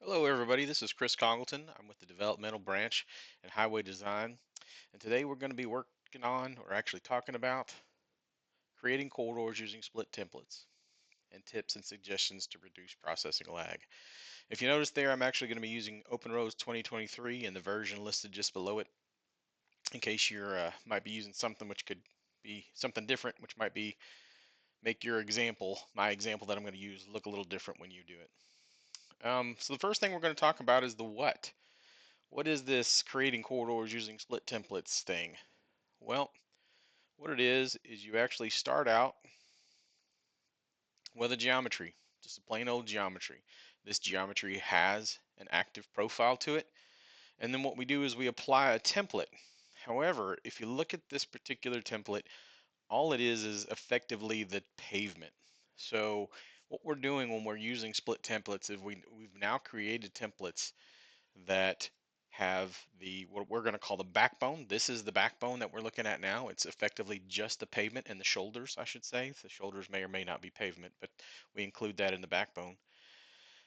Hello, everybody. This is Chris Congleton. I'm with the Developmental Branch in Highway Design. And today we're going to be working on, or actually talking about, creating corridors using split templates and tips and suggestions to reduce processing lag. If you notice there, I'm actually going to be using OpenRose 2023 and the version listed just below it in case you're might be using something which could be something different, which might be make your example, my example that I'm going to use, look a little different when you do it. So the first thing we're going to talk about is the what. What is this creating corridors using split templates thing? Well, what it is you actually start out with a geometry, just a plain old geometry. This geometry has an active profile to it, and then what we do is we apply a template. However, if you look at this particular template, all it is effectively the pavement. So what we're doing when we're using split templates is we've now created templates that have what we're going to call the backbone. This is the backbone that we're looking at now. It's effectively just the pavement and the shoulders, I should say. The shoulders may or may not be pavement, but we include that in the backbone.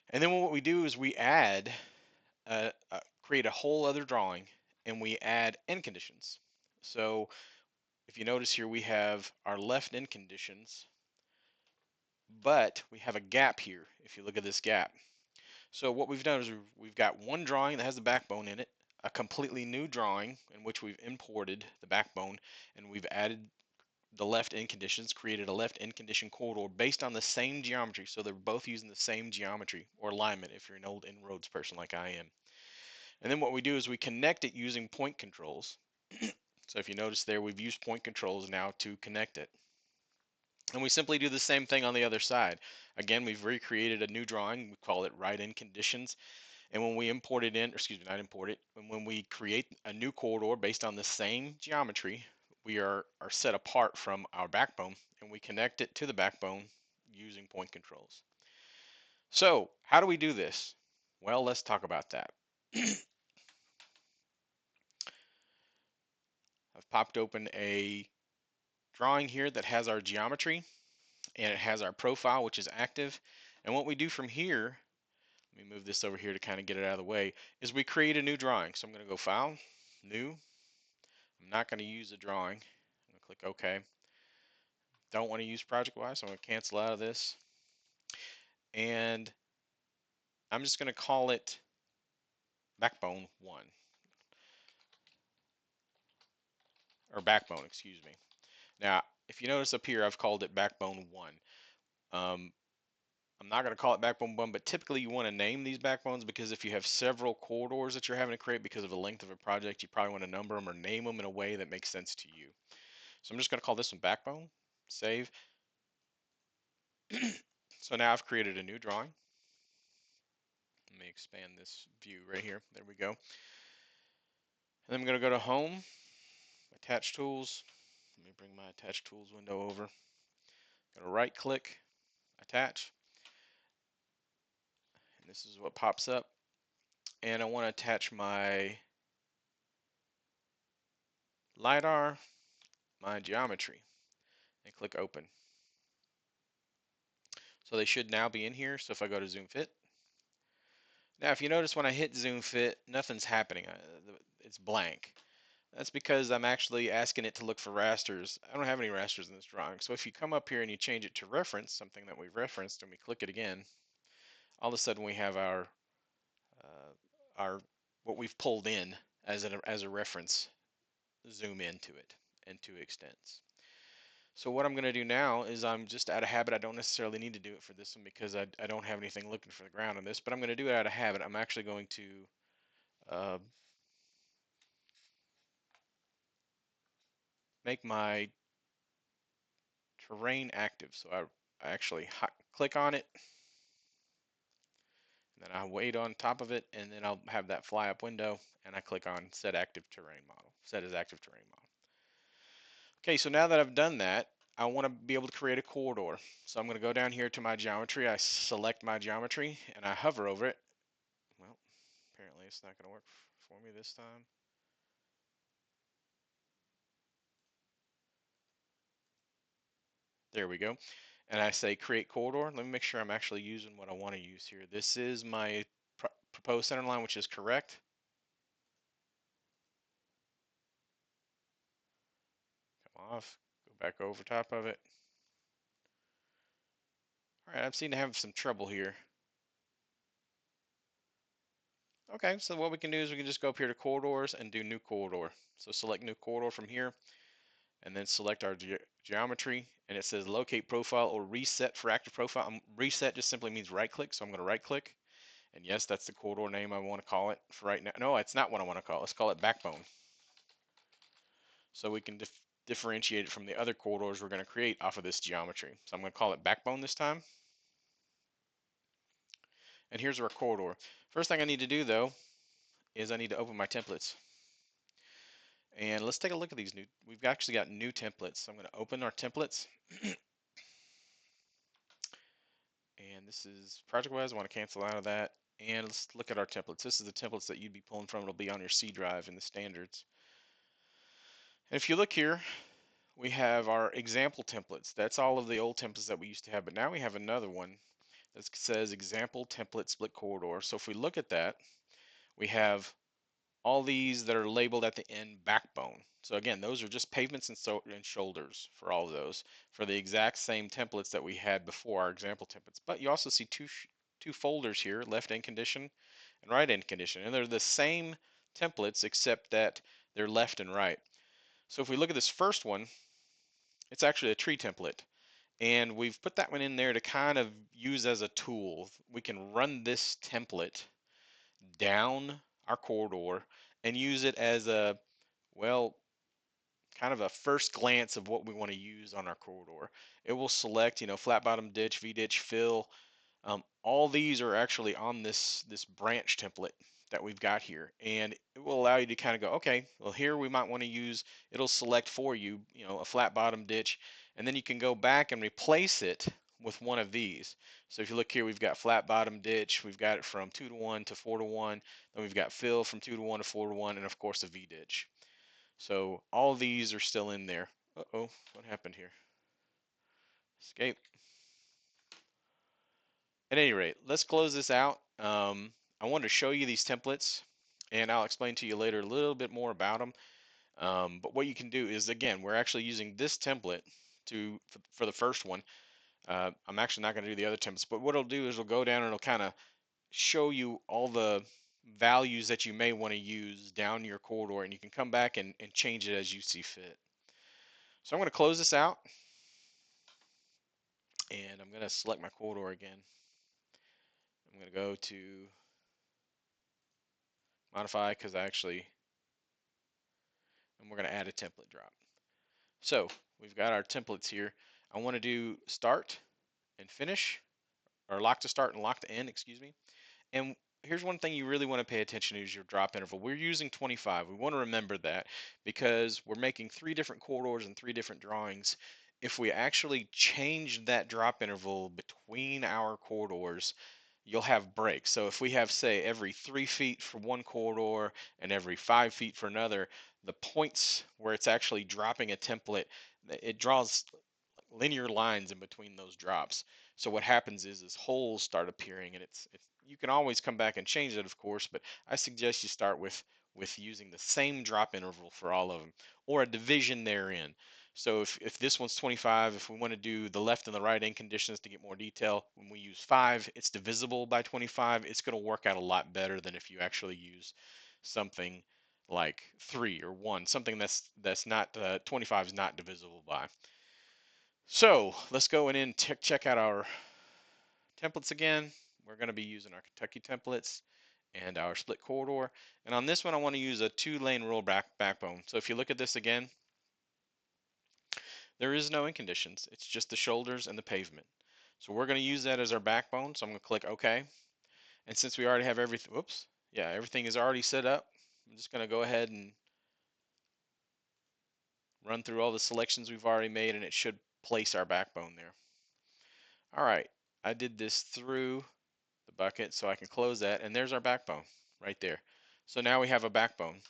And then what we do is we add, create a whole other drawing, and we add end conditions. So if you notice here, we have our left end conditions, but we have a gap here. If you look at this gap, so what we've done is we've got one drawing that has the backbone in it, a completely new drawing in which we've imported the backbone, and we've added the left end conditions, created a left end condition corridor based on the same geometry. So they're both using the same geometry or alignment if you're an old inroads person like I am. And then what we do is we connect it using point controls. So if you notice there, we've used point controls now to connect it. And we simply do the same thing on the other side. Again, we've recreated a new drawing. We call it right end conditions. And when we import it in, or excuse me, not import it, when we create a new corridor based on the same geometry, we are set apart from our backbone and we connect it to the backbone using point controls. So how do we do this? Well, let's talk about that. I've popped open a drawing here that has our geometry and it has our profile, which is active. And what we do from here, let me move this over here to kind of get it out of the way, is we create a new drawing. So I'm going to go File, New. I'm not going to use a drawing. I'm going to click OK. Don't want to use ProjectWise, so I'm going to cancel out of this. And I'm just going to call it Backbone 1. Or Backbone, excuse me. Now, if you notice up here, I've called it Backbone 1. I'm not going to call it Backbone 1, but typically you want to name these backbones because if you have several corridors that you're having to create because of the length of a project, you probably want to number them or name them in a way that makes sense to you. So I'm just going to call this one Backbone, save. So now I've created a new drawing. Let me expand this view right here. There we go. And then I'm going to go to Home, Attach Tools. Let me bring my Attach Tools window over. Going to right click, Attach. And this is what pops up. And I want to attach my LiDAR, my geometry, and click Open. So they should now be in here. So if I go to Zoom Fit. Now if you notice when I hit Zoom Fit, nothing's happening. It's blank. That's because I'm actually asking it to look for rasters. I don't have any rasters in this drawing. So if you come up here and you change it to reference, something that we've referenced, and we click it again, all of a sudden we have our what we've pulled in as a reference zoom into it and to extents. So what I'm going to do now is I'm just out of habit. I don't necessarily need to do it for this one because I don't have anything looking for the ground on this, but I'm going to do it out of habit. I'm actually going to make my terrain active. So I actually click on it, and then I wait on top of it, and then I'll have that fly up window, and I click on Set Active Terrain Model, Set as Active Terrain Model. Okay, so now that I've done that, I want to be able to create a corridor. So I'm going to go down here to my geometry. I select my geometry, and I hover over it. Well, apparently it's not going to work for me this time. There we go. And I say create corridor. Let me make sure I'm actually using what I want to use here. This is my proposed center line, which is correct. Come off, go back over top of it. All right, I seem to have some trouble here. Okay, so what we can do is we can just go up here to corridors and do new corridor. So select new corridor from here and then select our geometry, and it says locate profile or reset for active profile. Reset just simply means right click, so I'm going to right click. And yes, that's the corridor name I want to call it for right now. No, it's not what I want to call it. Let's call it backbone. So we can differentiate it from the other corridors we're going to create off of this geometry. So I'm going to call it backbone this time. And here's our corridor. First thing I need to do though is I need to open my templates. And let's take a look at these new, we've actually got new templates. So I'm going to open our templates. And this is project-wise, I want to cancel out of that. And let's look at our templates. This is the templates that you'd be pulling from. It'll be on your C drive in the standards. And if you look here, we have our example templates. That's all of the old templates that we used to have, but now we have another one that says example template split corridor. So if we look at that, we have all these that are labeled at the end backbone. So again, those are just pavements and shoulders for all of those, for the exact same templates that we had before, our example templates. But you also see two folders here, left end condition and right end condition, and they're the same templates except that they're left and right. So if we look at this first one, it's actually a tree template. And we've put that one in there to kind of use as a tool. We can run this template down our corridor and use it as a, well, kind of a first glance of what we want to use on our corridor. It will select, flat bottom ditch, V-ditch, fill. All these are actually on this branch template that we've got here, and it will allow you to kind of go, okay, well here we might want to use, it'll select for you, a flat bottom ditch, and then you can go back and replace it with one of these. So if you look here, we've got flat bottom ditch, we've got it from 2 to 1 to 4 to 1, then we've got fill from 2 to 1 to 4 to 1, and of course a V-ditch. So all these are still in there. Uh-oh, what happened here? Escape. At any rate, let's close this out. I wanted to show you these templates, and I'll explain to you later a little bit more about them. But what you can do is, again, we're actually using this template for the first one. I'm actually not going to do the other templates, but what it'll do is it'll go down and it'll kind of show you all the values that you may want to use down your corridor, and you can come back and change it as you see fit. So I'm going to close this out, and I'm going to select my corridor again. I'm going to go to modify because and we're going to add a template drop. So we've got our templates here. I want to do start and finish, or lock to start and lock to end, excuse me. And here's one thing you really want to pay attention to is your drop interval. We're using 25. We want to remember that because we're making 3 different corridors and 3 different drawings. If we actually change that drop interval between our corridors, you'll have breaks. So if we have, say, every 3 feet for one corridor and every 5 feet for another, the points where it's actually dropping a template, it draws linear lines in between those drops. So what happens is holes start appearing, and it's you can always come back and change it, of course, but I suggest you start with using the same drop interval for all of them, or a division therein. So if this one's 25, if we want to do the left and the right end conditions to get more detail, when we use 5, it's divisible by 25. It's going to work out a lot better than if you actually use something like 3 or 1, something that's not 25 is not divisible by. So let's go in and check out our templates again. We're going to be using our Kentucky templates and our split corridor. And on this one, I want to use a 2-lane roll backbone. So if you look at this again, there is no end conditions. It's just the shoulders and the pavement. So we're going to use that as our backbone. So I'm going to click OK. And since we already have everything, whoops, yeah, everything is already set up. I'm just going to go ahead and run through all the selections we've already made, and it should place our backbone there. All right, I did this through the bucket so I can close that, and there's our backbone right there. So now we have a backbone.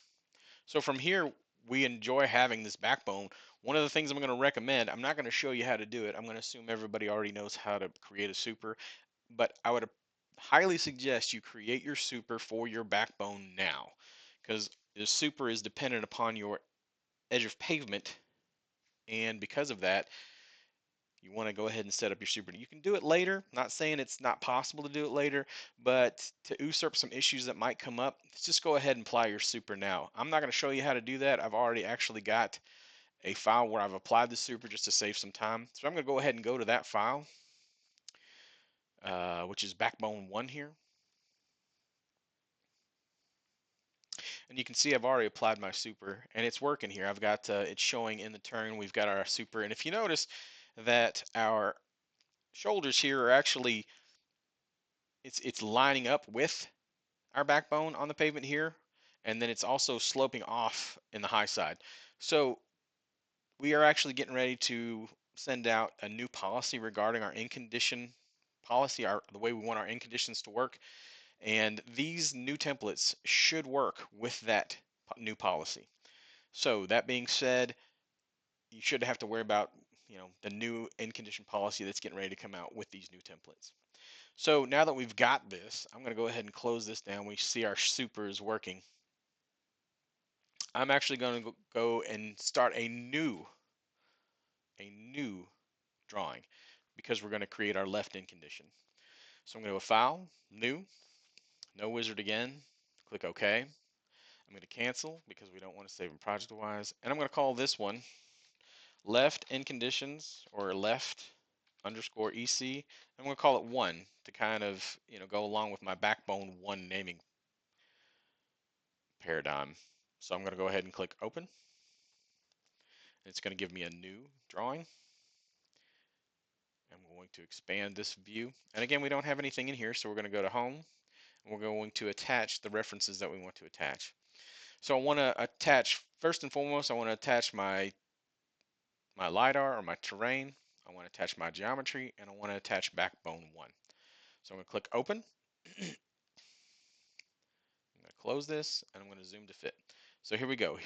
So from here, we enjoy having this backbone. One of the things I'm going to recommend, I'm not going to show you how to do it. I'm going to assume everybody already knows how to create a super, but I would highly suggest you create your super for your backbone now, because the super is dependent upon your edge of pavement, and because of that, you want to go ahead and set up your super. You can do it later. Not saying it's not possible to do it later, but to usurp some issues that might come up, just go ahead and apply your super now. I'm not going to show you how to do that. I've already actually got a file where I've applied the super just to save some time. So I'm going to go ahead and go to that file, which is backbone 1 here. And you can see I've already applied my super, and it's working here. I've got it's showing in the turn. We've got our super, and if you notice that our shoulders here are actually, it's lining up with our backbone on the pavement here, and then it's also sloping off in the high side. So we are actually getting ready to send out a new policy regarding our in condition policy, the way we want our in conditions to work. And these new templates should work with that new policy. So that being said, you shouldn't have to worry about the new in condition policy that's getting ready to come out with these new templates. So now that we've got this, I'm going to go ahead and close this down. We see our super is working. I'm actually going to go and start a new drawing, because we're going to create our left in condition. So I'm going to go File, New, no wizard again, click OK. I'm going to cancel because we don't want to save it project-wise, and I'm going to call this one left in conditions, or left underscore EC. I'm going to call it 1 to kind of go along with my backbone 1 naming paradigm. So I'm going to go ahead and click Open. It's going to give me a new drawing. I'm going to expand this view. And again, we don't have anything in here, so we're going to go to Home, and we're going to attach the references that we want to attach. So I want to attach, first and foremost, I want to attach my LiDAR or my terrain. I want to attach my geometry, and I want to attach backbone 1. So I'm going to click Open. I'm going to close this, and I'm going to zoom to fit. So here we go.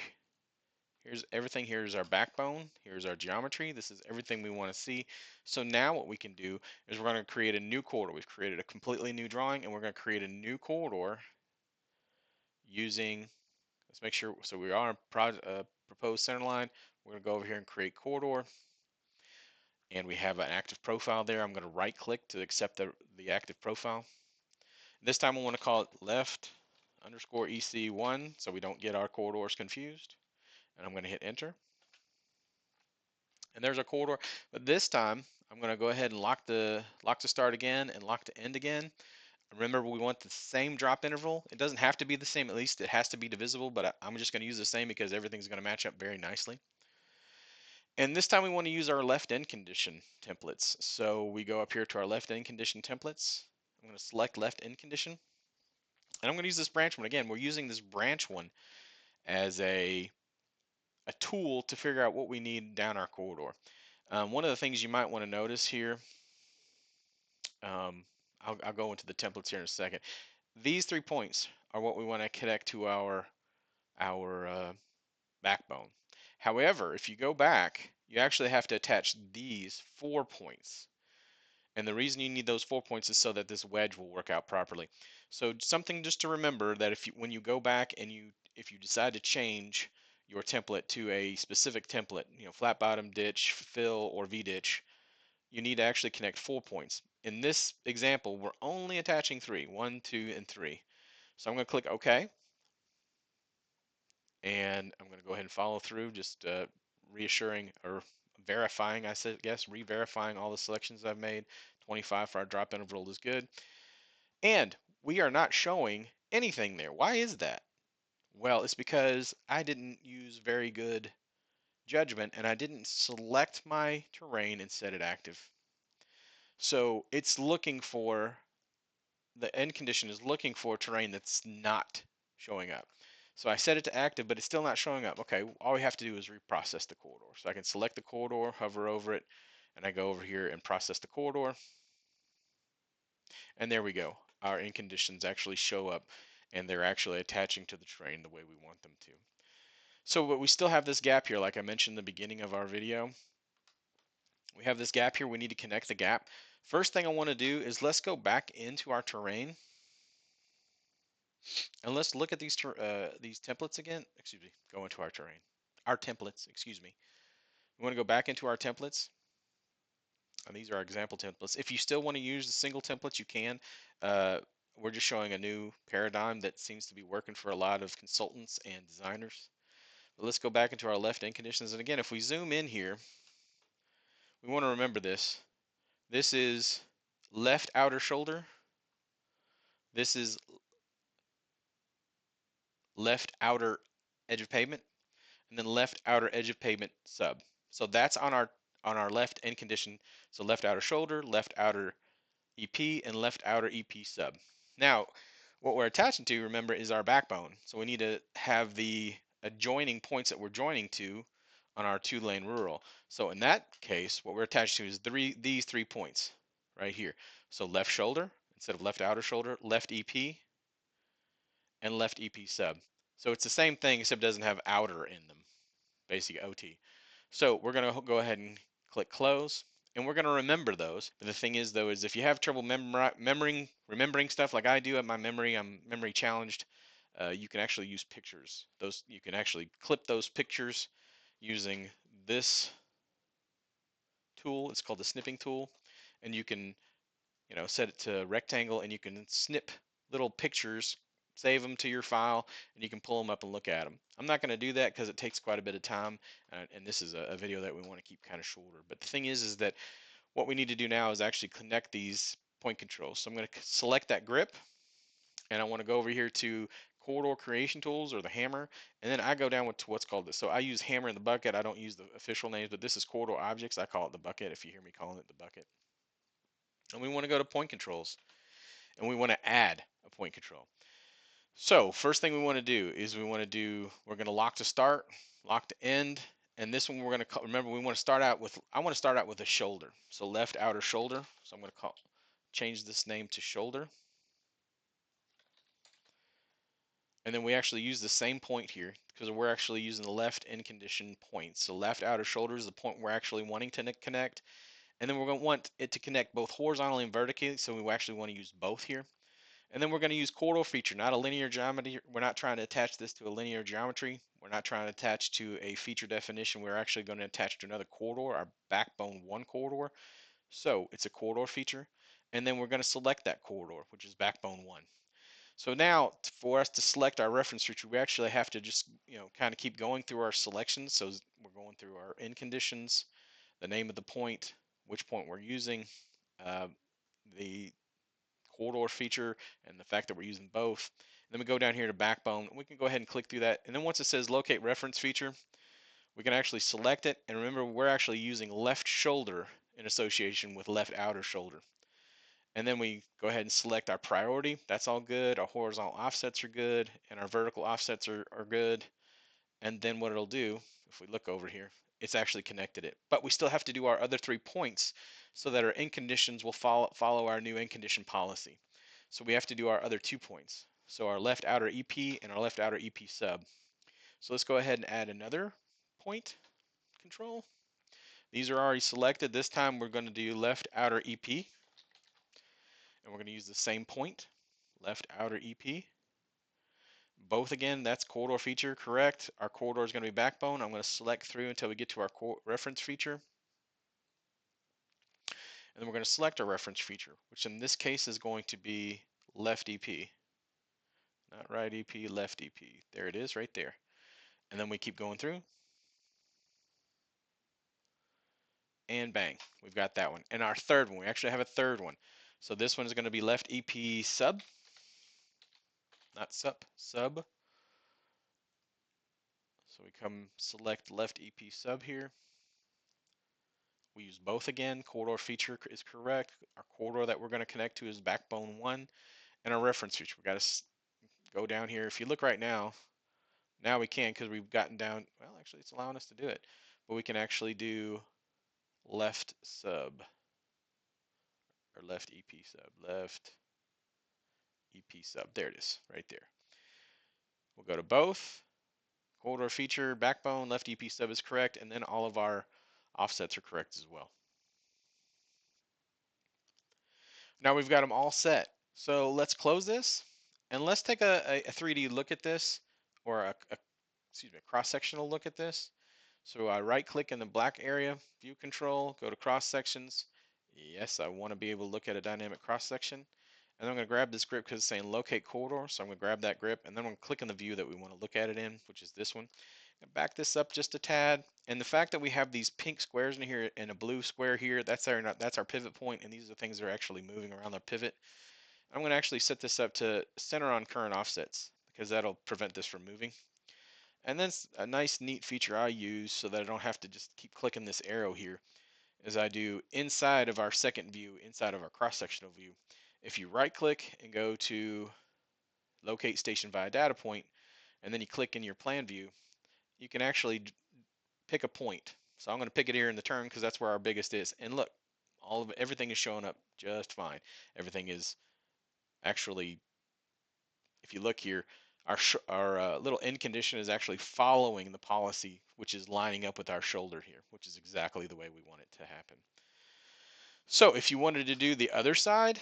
Here's everything. Here's our backbone. Here's our geometry. This is everything we want to see. So now what we can do is we're going to create a new corridor. We've created a completely new drawing, and we're going to create a new corridor using, let's make sure, so we are on proposed center line. We're going to go over here and create corridor, and we have an active profile there. I'm going to right click to accept the active profile. This time I want to call it left underscore EC1 so we don't get our corridors confused. And I'm going to hit enter. And there's our corridor. But this time I'm going to go ahead and lock the start again and lock the end again. Remember, we want the same drop interval. It doesn't have to be the same, at least it has to be divisible, but I'm just going to use the same because everything's going to match up very nicely. And this time we want to use our left end condition templates. So we go up here to our left end condition templates. I'm going to select left end condition. And I'm going to use this branch one. Again, we're using this branch one as a tool to figure out what we need down our corridor. One of the things you might want to notice here, I'll go into the templates here in a second. These 3 points are what we want to connect to our backbone. However, if you go back, you actually have to attach these 4 points. And the reason you need those 4 points is so that this wedge will work out properly. So something just to remember, that when you go back and if you decide to change your template to a specific template, flat bottom, ditch, fill, or V-ditch, you need to actually connect 4 points. In this example, we're only attaching 3, 1, 2, and 3. So I'm going to click OK. And I'm going to go ahead and follow through, just reassuring or verifying, I guess, re-verifying all the selections I've made. 25 for our drop interval is good. And we are not showing anything there. Why is that? Well, it's because I didn't use very good judgment, and I didn't select my terrain and set it active. So it's looking for, the end condition is looking for terrain that's not showing up. So I set it to active, but it's still not showing up. Okay, all we have to do is reprocess the corridor. So I can select the corridor, hover over it, and I go over here and process the corridor. And there we go. Our in conditions actually show up, and they're actually attaching to the terrain the way we want them to. So, but we still have this gap here, like I mentioned in the beginning of our video. We have this gap here. We need to connect the gap. First thing I want to do is let's go back into our terrain and let's look at these templates again. Excuse me, go into our terrain. Our templates, excuse me. We want to go back into our templates. And these are our example templates. If you still want to use the single templates, you can. Uh, we're just showing a new paradigm that seems to be working for a lot of consultants and designers. But let's go back into our left end conditions. And again, if we zoom in here, we want to remember this. This is left outer shoulder. This is left outer edge of pavement, and then left outer edge of pavement sub. So that's on our left end condition. So left outer shoulder, left outer EP, and left outer EP sub. Now, what we're attaching to, remember, is our backbone. So we need to have the adjoining points that we're joining to on our 2-lane rural. So in that case, what we're attached to is these 3 points right here. So left shoulder instead of left outer shoulder, left EP, and left EP sub. So it's the same thing except it doesn't have outer in them, basic OT. So we're going to go ahead and click close, and we're going to remember those. But the thing is, though, is if you have trouble remembering stuff like I do at my memory, I'm memory challenged. You can actually use pictures. You can actually clip those pictures using this tool. It's called the snipping tool, and you can set it to rectangle, and you can snip little pictures, save them to your file, and you can pull them up and look at them. I'm not going to do that because it takes quite a bit of time, and this is a video that we want to keep kind of shorter. But the thing is that what we need to do now is actually connect these point controls. So I'm going to select that grip, and I want to go over here to corridor creation tools, or the hammer, and then I go down to what's called this. So I use hammer in the bucket. I don't use the official names, but this is corridor objects. I call it the bucket if you hear me calling it the bucket. And we want to go to point controls, and we want to add a point control. So first thing we want to do is we're going to lock to start, lock to end, and this one we're going to remember we want to start out with, I want to start out with a shoulder. So left outer shoulder. So I'm going to change this name to shoulder. And then we actually use the same point here because we're actually using the left end condition point. So left outer shoulder is the point we're actually wanting to connect. And then we're going to want it to connect both horizontally and vertically. So we actually want to use both here. And then we're going to use corridor feature, not a linear geometry. We're not trying to attach this to a linear geometry. We're not trying to attach to a feature definition. We're actually going to attach to another corridor, our backbone 1 corridor. So it's a corridor feature. And then we're going to select that corridor, which is backbone 1. So now for us to select our reference feature, we actually have to just, kind of keep going through our selections. So we're going through our end conditions, the name of the point, which point we're using, the corridor feature, and the fact that we're using both. And then we go down here to backbone. We can go ahead and click through that. And then once it says locate reference feature, we can actually select it. And remember, we're actually using left shoulder in association with left outer shoulder. And then we go ahead and select our priority. That's all good. Our horizontal offsets are good, and our vertical offsets are good. And then what it'll do, if we look over here, it's actually connected it. But we still have to do our other 3 points so that our end conditions will follow our new end condition policy. So we have to do our other 2 points. So our left outer EP and our left outer EP sub. So let's go ahead and add another point control. These are already selected. This time we're going to do left outer EP, and we're going to use the same point, left outer EP. Both again, that's corridor feature, correct. Our corridor is going to be backbone. I'm going to select through until we get to our reference feature. And then we're going to select our reference feature, which in this case is going to be left EP. Not right EP, left EP. There it is right there. And then we keep going through. And bang, we've got that one. And our third one, we actually have a third one. So this one is going to be left EP sub. Not sup, sub. So we come select left EP sub here. We use both again. Corridor feature is correct. Our corridor that we're going to connect to is backbone 1. And our reference feature, we got to go down here. If you look right now we can because we've gotten down. Well, actually, it's allowing us to do it. But we can actually do left sub. Or left EP sub. Left EP sub. There it is, right there. We'll go to both. Corridor feature, backbone, left EP sub is correct. And then all of our offsets are correct as well. Now we've got them all set. So let's close this and let's take a 3D look at this, or excuse me, a cross-sectional look at this. So I right click in the black area, view control, go to cross sections. Yes, I want to be able to look at a dynamic cross section. And I'm going to grab this grip because it's saying locate corridor. So I'm going to grab that grip and then I'm going to click on the view that we want to look at it in, which is this one. Back this up just a tad. And the fact that we have these pink squares in here and a blue square here, that's our pivot point, and these are the things that are actually moving around the pivot. I'm going to actually set this up to center on current offsets because that'll prevent this from moving. And then a nice neat feature I use so that I don't have to just keep clicking this arrow here is I do inside of our second view, inside of our cross-sectional view. If you right click and go to locate station via data point, and then you click in your plan view, you can actually pick a point. So I'm going to pick it here in the turn because that's where our biggest is. And look, everything is showing up just fine. Everything is actually, if you look here, our little end condition is actually following the policy, which is lining up with our shoulder here, which is exactly the way we want it to happen. So if you wanted to do the other side,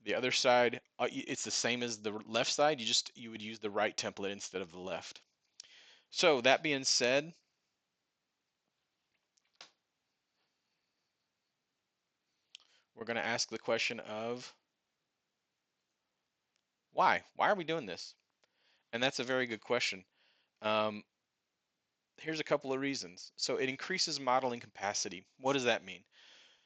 it's the same as the left side. You would use the right template instead of the left. So that being said, we're going to ask the question of why? Why are we doing this? And that's a very good question. Um, Here's a couple of reasons. So it increases modeling capacity. What does that mean?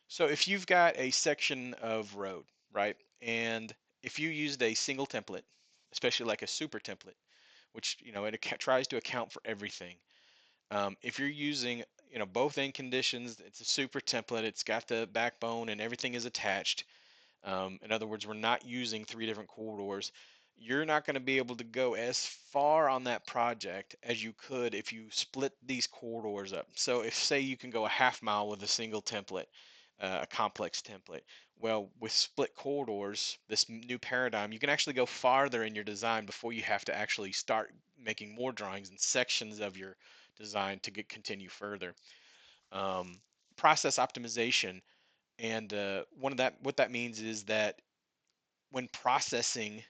So if you've got a section of road, right, and if you used a single template, especially like a super template, which it tries to account for everything. If you're using both end conditions, it's a super template. It's got the backbone and everything is attached. In other words, we're not using three different corridors. You're not going to be able to go as far on that project as you could if you split these corridors up. So if, say, you can go a half mile with a single template, a complex template. Well, with split corridors, this new paradigm, you can actually go farther in your design before you have to actually start making more drawings and sections of your design to continue further. Um, Process optimization, and what that means is that when processing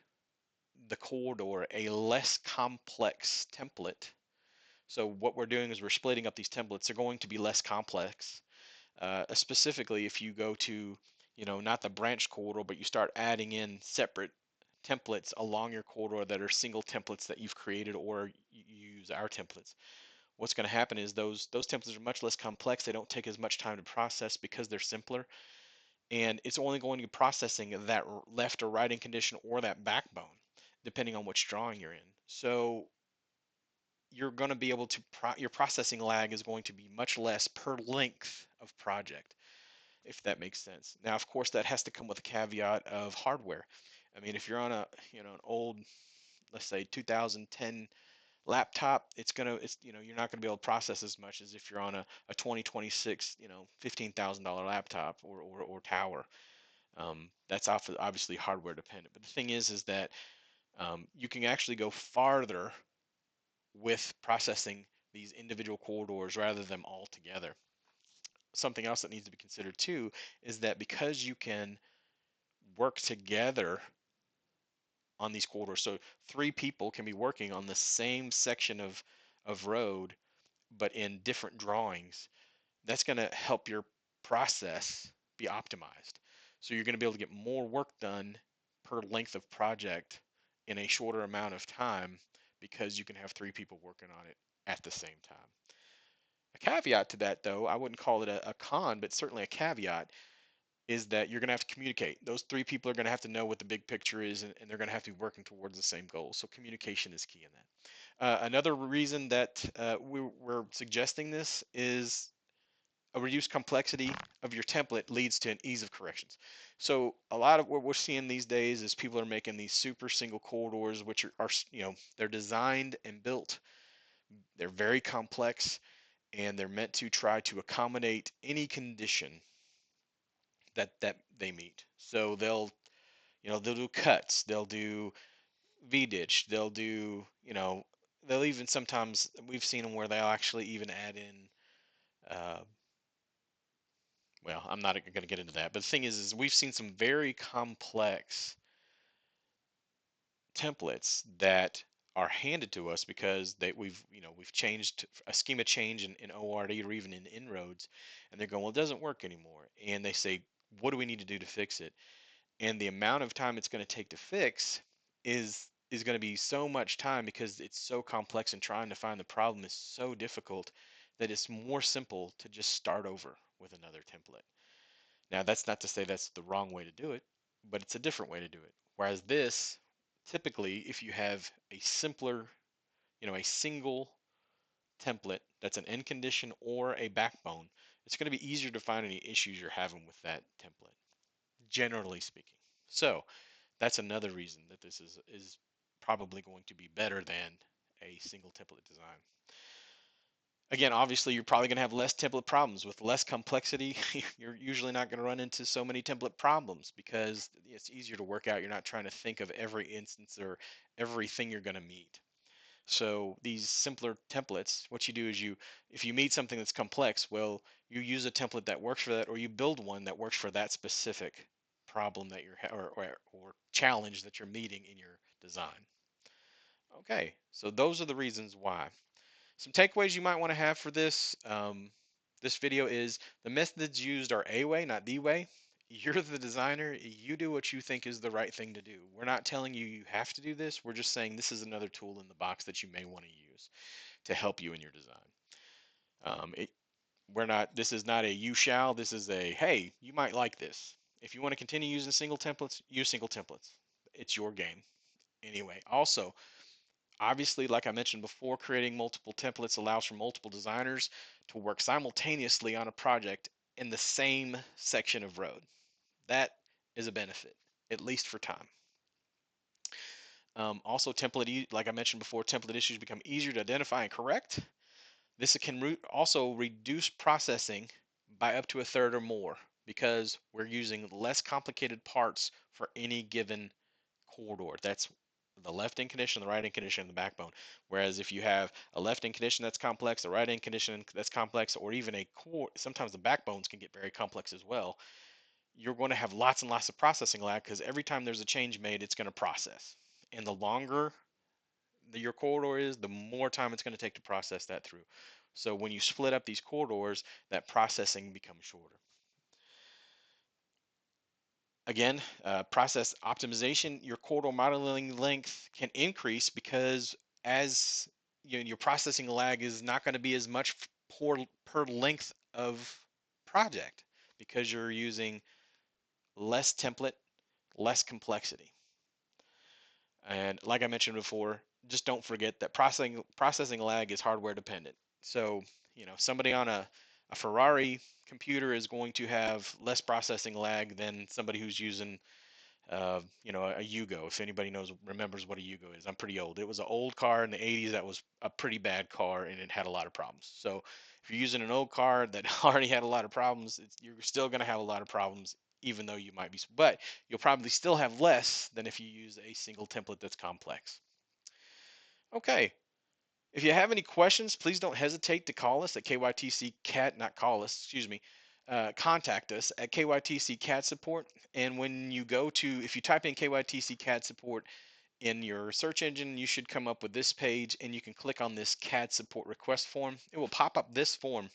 the corridor, a less complex template. So what we're doing is we're splitting up these templates. They're going to be less complex. Specifically, if you go to, not the branch corridor, but you start adding in separate templates along your corridor that are single templates that you've created, or you use our templates. What's going to happen is those templates are much less complex. They don't take as much time to process because they're simpler, and it's only going to be processing that left or right end condition or that backbone, depending on which drawing you're in. So you're going to be able to your processing lag is going to be much less per length of project, if that makes sense. Now, of course, that has to come with a caveat of hardware. I mean, if you're on an old, let's say 2010 laptop, you're not going to be able to process as much as if you're on a 2026, $15,000 laptop or tower. That's obviously hardware dependent. But the thing is that you can actually go farther with processing these individual corridors rather than them all together. Something else that needs to be considered too is that because you can work together on these corridors, so three people can be working on the same section of road, but in different drawings, that's going to help your process be optimized. So you're going to be able to get more work done per length of project in a shorter amount of time because you can have three people working on it at the same time. A caveat to that, though, I wouldn't call it a con, but certainly a caveat, is that you're going to have to communicate. Those three people are going to have to know what the big picture is, and they're going to have to be working towards the same goal. So communication is key in that. Another reason that we're suggesting this is a reduced complexity of your template leads to an ease of corrections. So a lot of what we're seeing these days is people are making these super single corridors, which are they're designed and built. They're very complex, and they're meant to try to accommodate any condition that they meet. So they'll do cuts, they'll do V ditch, they'll even sometimes we've seen them where they'll actually even add in uh, Well, I'm not going to get into that. But the thing is we've seen some very complex templates that are handed to us because we've changed a schema change in ORD or even in inroads, and they're going, well, it doesn't work anymore. And they say, what do we need to do to fix it? And the amount of time it's going to take to fix is going to be so much time because it's so complex, and trying to find the problem is so difficult that it's more simple to just start over with another template. Now, that's not to say that's the wrong way to do it, but it's a different way to do it. Whereas this, typically, if you have a simpler, a single template that's an end condition or a backbone, it's going to be easier to find any issues you're having with that template, generally speaking. So that's another reason that this is probably going to be better than a single template design. Again, obviously, you're probably going to have less template problems. With less complexity, you're usually not going to run into so many template problems because it's easier to work out. You're not trying to think of every instance or everything you're going to meet. So these simpler templates, what you do is if you meet something that's complex, well, you use a template that works for that, or you build one that works for that specific problem that or challenge that you're meeting in your design. Okay, so those are the reasons why. Some takeaways you might want to have for this video is the methods used are a way, not the way. You're the designer. You do what you think is the right thing to do. We're not telling you you have to do this. We're just saying this is another tool in the box that you may want to use to help you in your design. Um, it, we're not. This is not a you shall. This is a hey. You might like this. If you want to continue using single templates, use single templates. It's your game. Anyway, also, obviously, like I mentioned before, creating multiple templates allows for multiple designers to work simultaneously on a project in the same section of road. That is a benefit, at least for time. Also, like I mentioned before, template issues become easier to identify and correct. This can also reduce processing by up to a third or more because we're using less complicated parts for any given corridor. That's the left end condition, the right end condition, and the backbone. Whereas if you have a left end condition that's complex, a right end condition that's complex, or even a core, sometimes the backbones can get very complex as well. You're going to have lots and lots of processing lag because every time there's a change made, it's going to process. And the longer your corridor is, the more time it's going to take to process that through. So when you split up these corridors, that processing becomes shorter. Again, process optimization, your corridor modeling length can increase because as your processing lag is not going to be as much per length of project because you're using less template, less complexity. And like I mentioned before, just don't forget that processing lag is hardware dependent. So, somebody on a Ferrari computer is going to have less processing lag than somebody who's using a Yugo. If anybody remembers what a Yugo is, I'm pretty old. It was an old car in the 80s that was a pretty bad car and it had a lot of problems. So if you're using an old car that already had a lot of problems, you're still going to have a lot of problems, even though you might be, but you'll probably still have less than if you use a single template that's complex. Okay. If you have any questions, please don't hesitate to call us at KYTC CAT, not call us, excuse me, contact us at KYTC CAT support. And when you if you type in KYTC CAT support in your search engine, you should come up with this page and you can click on this CAD support request form. It will pop up this form.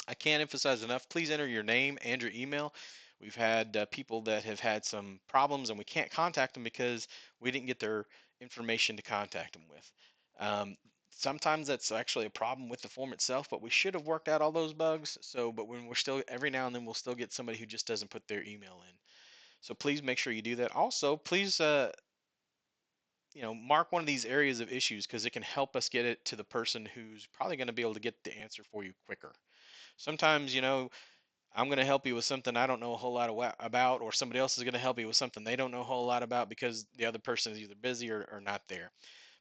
I can't emphasize enough, please enter your name and your email. We've had people that have had some problems and we can't contact them because we didn't get their information to contact them with. Um, Sometimes that's actually a problem with the form itself, but we should have worked out all those bugs. But when we're still, every now and then we'll still get somebody who just doesn't put their email in. So please make sure you do that. Also, please, mark one of these areas of issues because it can help us get it to the person who's probably going to be able to get the answer for you quicker. Sometimes, I'm going to help you with something I don't know a whole lot about, or somebody else is going to help you with something they don't know a whole lot about because the other person is either busy or not there.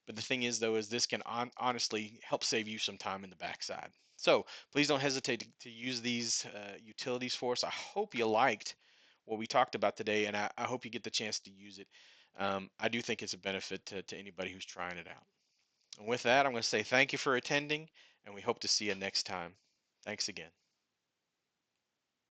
But the thing is, though, is this can honestly help save you some time in the backside. So please don't hesitate to use these utilities for us. I hope you liked what we talked about today, and I hope you get the chance to use it. I do think it's a benefit to anybody who's trying it out. And with that, I'm going to say thank you for attending, and we hope to see you next time. Thanks again.